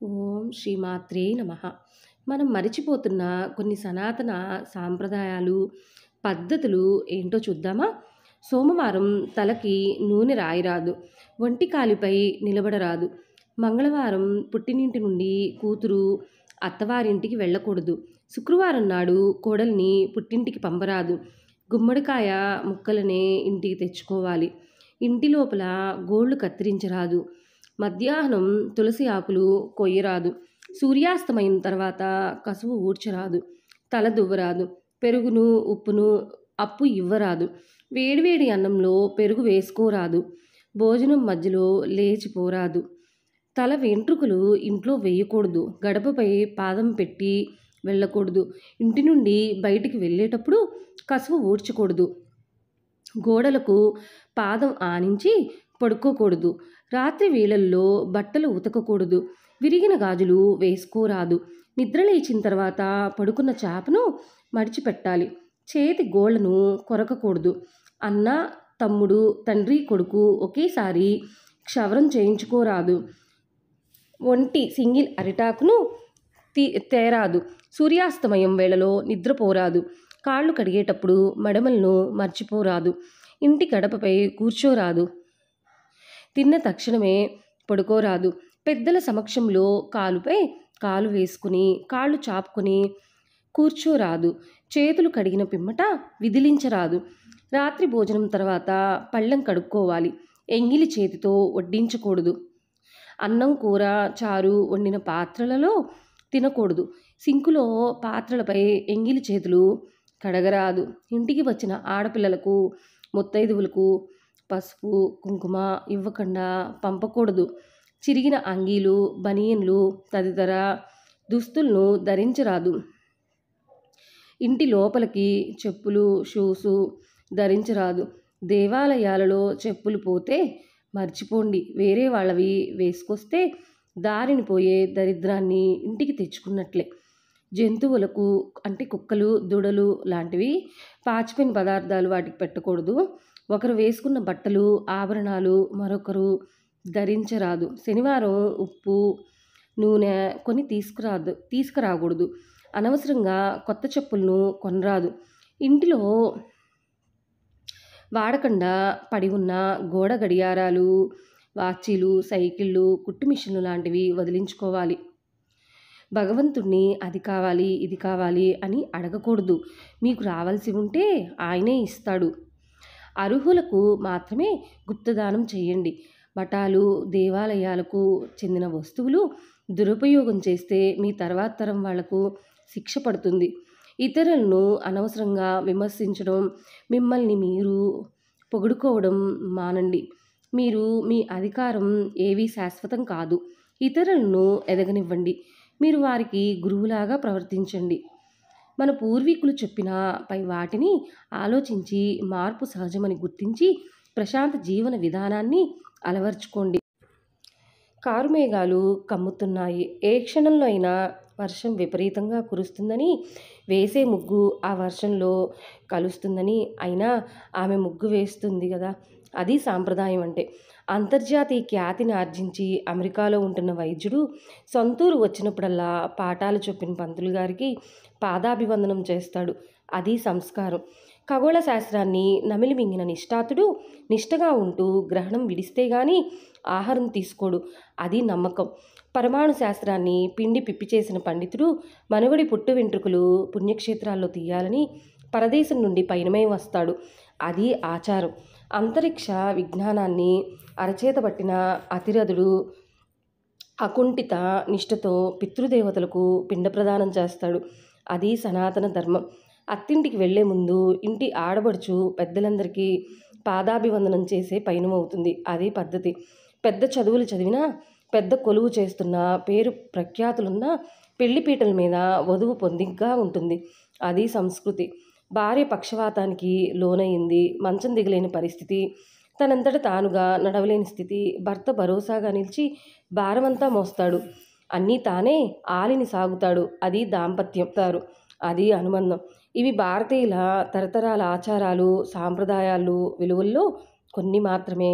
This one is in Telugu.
ఓం శ్రీమాత్రే నమః. మనం మరిచిపోతున్న కొన్ని సనాతన సాంప్రదాయాలు, పద్ధతులు ఏంటో చూద్దామా? సోమవారం తలకి నూనె రాయరాదు, ఒంటి కాలిపై నిలబడరాదు. మంగళవారం పుట్టినింటి నుండి కూతురు అత్తవారింటికి వెళ్ళకూడదు. శుక్రవారం నాడు కోడల్ని పుట్టింటికి పంపరాదు. గుమ్మడికాయ ముక్కలనే ఇంటికి తెచ్చుకోవాలి. ఇంటి లోపల గోళ్లు కత్తిరించరాదు. మధ్యాహ్నం తులసి ఆకులు కొయ్యరాదు. సూర్యాస్తమయం తర్వాత కసువు ఊడ్చరాదు. తల దువ్వరాదు. పెరుగును ఉప్పును అప్పు ఇవ్వరాదు. వేడివేడి అన్నంలో పెరుగు వేసుకోరాదు. భోజనం మధ్యలో లేచిపోరాదు. తల వెంట్రుకలు ఇంట్లో వేయకూడదు. గడపపై పాదం పెట్టి వెళ్ళకూడదు. ఇంటి నుండి బయటికి వెళ్ళేటప్పుడు కసువు ఊడ్చకూడదు. గోడలకు పాదం ఆనించి పడుకోకూడదు. రాత్రి వేళల్లో బట్టలు ఉతకకూడదు. విరిగిన గాజులు వేసుకోరాదు. నిద్ర లేచిన తర్వాత పడుకున్న చాపను మడిచిపెట్టాలి. చేతి గోళ్లను కొరకకూడదు. అన్న, తమ్ముడు, తండ్రి, కొడుకు ఒకేసారి క్షవరం చేయించుకోరాదు. ఒంటి సింగిల్ అరిటాకును తేరాదు. సూర్యాస్తమయం వేళలో నిద్రపోరాదు. కాళ్ళు కడిగేటప్పుడు మడమలను మర్చిపోరాదు. ఇంటి గడపపై కూర్చోరాదు. తిన్న తక్షణమే పడుకోరాదు. పెద్దల సమక్షంలో కాలుపై కాలు వేసుకుని కాళ్ళు చాపుకొని కూర్చోరాదు. చేతులు కడిగిన పిమ్మట విదిలించరాదు. రాత్రి భోజనం తర్వాత పళ్ళెం కడుక్కోవాలి. ఎంగిలి చేతితో వడ్డించకూడదు. అన్నం, కూర, చారు వండిన పాత్రలలో తినకూడదు. సింకులో పాత్రలపై ఎంగిలి చేతులు కడగరాదు. ఇంటికి వచ్చిన ఆడపిల్లలకు, ముత్తైదువులకు పసుపు, కుంకుమ ఇవ్వకుండా పంపకూడదు. చిరిగిన అంగీలు, బనియన్లు తదితర దుస్తులను ధరించరాదు. ఇంటి లోపలికి చెప్పులు, షూసు ధరించరాదు. దేవాలయాలలో చెప్పులు పోతే మర్చిపోండి. వేరే వాళ్ళవి వేసుకొస్తే దారిని పోయే దరిద్రాన్ని ఇంటికి తెచ్చుకున్నట్లే. జంతువులకు అంటే కుక్కలు, దుడలు లాంటివి పాచిపోయిన పదార్థాలు వాటికి పెట్టకూడదు. ఒకరు వేసుకున్న బట్టలు, ఆభరణాలు మరొకరు ధరించరాదు. శనివారం ఉప్పు, నూనె కొని తీసుకురాకూడదు. అనవసరంగా కొత్త చెప్పులను కొనరాదు. ఇంటిలో వాడకుండా పడి ఉన్న గోడ గడియారాలు, వాచీలు, సైకిళ్ళు, కుట్టు మిషన్లు లాంటివి వదిలించుకోవాలి. భగవంతుణ్ణి అది కావాలి, ఇది కావాలి అని అడగకూడదు. మీకు రావాల్సి ఉంటే ఆయనే ఇస్తాడు. అర్హులకు మాత్రమే గుప్తదానం చేయండి. మఠాలు, దేవాలయాలకు చెందిన వస్తువులు దురుపయోగం చేస్తే మీ తర్వాత తరం వాళ్లకు శిక్ష పడుతుంది. ఇతరులను అనవసరంగా విమర్శించడం, మిమ్మల్ని మీరు పొగుడుకోవడం మానండి. మీ అధికారం ఏవీ శాశ్వతం కాదు. ఇతరులను ఎదగనివ్వండి. మీరు వారికి గురువులాగా ప్రవర్తించండి. మన పూర్వీకులు చెప్పిన పై వాటిని ఆలోచించి మార్పు సహజమని గుర్తించి ప్రశాంత జీవన విధానాన్ని అలవర్చుకోండి. కారుమేఘాలు కమ్ముతున్నాయి. ఏ క్షణంలో అయినా వర్షం విపరీతంగా కురుస్తుందని, వేసే ముగ్గు ఆ వర్షంలో కలుస్తుందని. అయినా ఆమె ముగ్గు వేస్తుంది కదా, అది సాంప్రదాయం అంటే. అంతర్జాతీయ ఖ్యాతిని ఆర్జించి అమెరికాలో ఉంటున్న వైద్యుడు సొంతూరు వచ్చినప్పుడల్లా పాఠాలు చెప్పిన పంతులు గారికి పాదాభివందనం చేస్తాడు. అది సంస్కారం. ఖగోళ శాస్త్రాన్ని నమిలి మింగిన నిష్ఠాతుడు నిష్ఠగా ఉంటూ గ్రహణం విడిస్తే గాని ఆహారం తీసుకోడు. అది నమ్మకం. పరమాణు శాస్త్రాన్ని పిండి పిప్పి చేసిన పండితుడు మనుగడి పుట్టు వెంట్రుకలు పుణ్యక్షేత్రాల్లో తీయాలని పరదేశం నుండి పయనమై వస్తాడు. అది ఆచారం. అంతరిక్ష విజ్ఞానాన్ని అరచేత పట్టిన అతిరథుడు అకుంఠిత నిష్ఠతో పితృదేవతలకు పిండ ప్రదానం చేస్తాడు. అది సనాతన ధర్మం. అత్తింటికి వెళ్లే ముందు ఇంటి ఆడబడుచు పెద్దలందరికీ పాదాభివందనం చేసే పయనమవుతుంది. అది పద్ధతి. పెద్ద చదువులు చదివినా, పెద్ద కొలువు చేస్తున్న, పేరు ప్రఖ్యాతులున్న పెళ్లిపీటల మీద వధువు పొందిగ్గా ఉంటుంది. అది సంస్కృతి. భార్య పక్షవాతానికి లోనయింది, మంచం దిగలేని పరిస్థితి, తనంతట తానుగా నడవలేని స్థితి. భర్త భరోసాగా నిలిచి భారమంతా మోస్తాడు. అన్నీ తానే ఆలిని సాగుతాడు. అది దాంపత్యం. అది అనుబంధం. ఇవి భారతీయుల తరతరాల ఆచారాలు, సాంప్రదాయాలు, విలువల్లో కొన్ని మాత్రమే.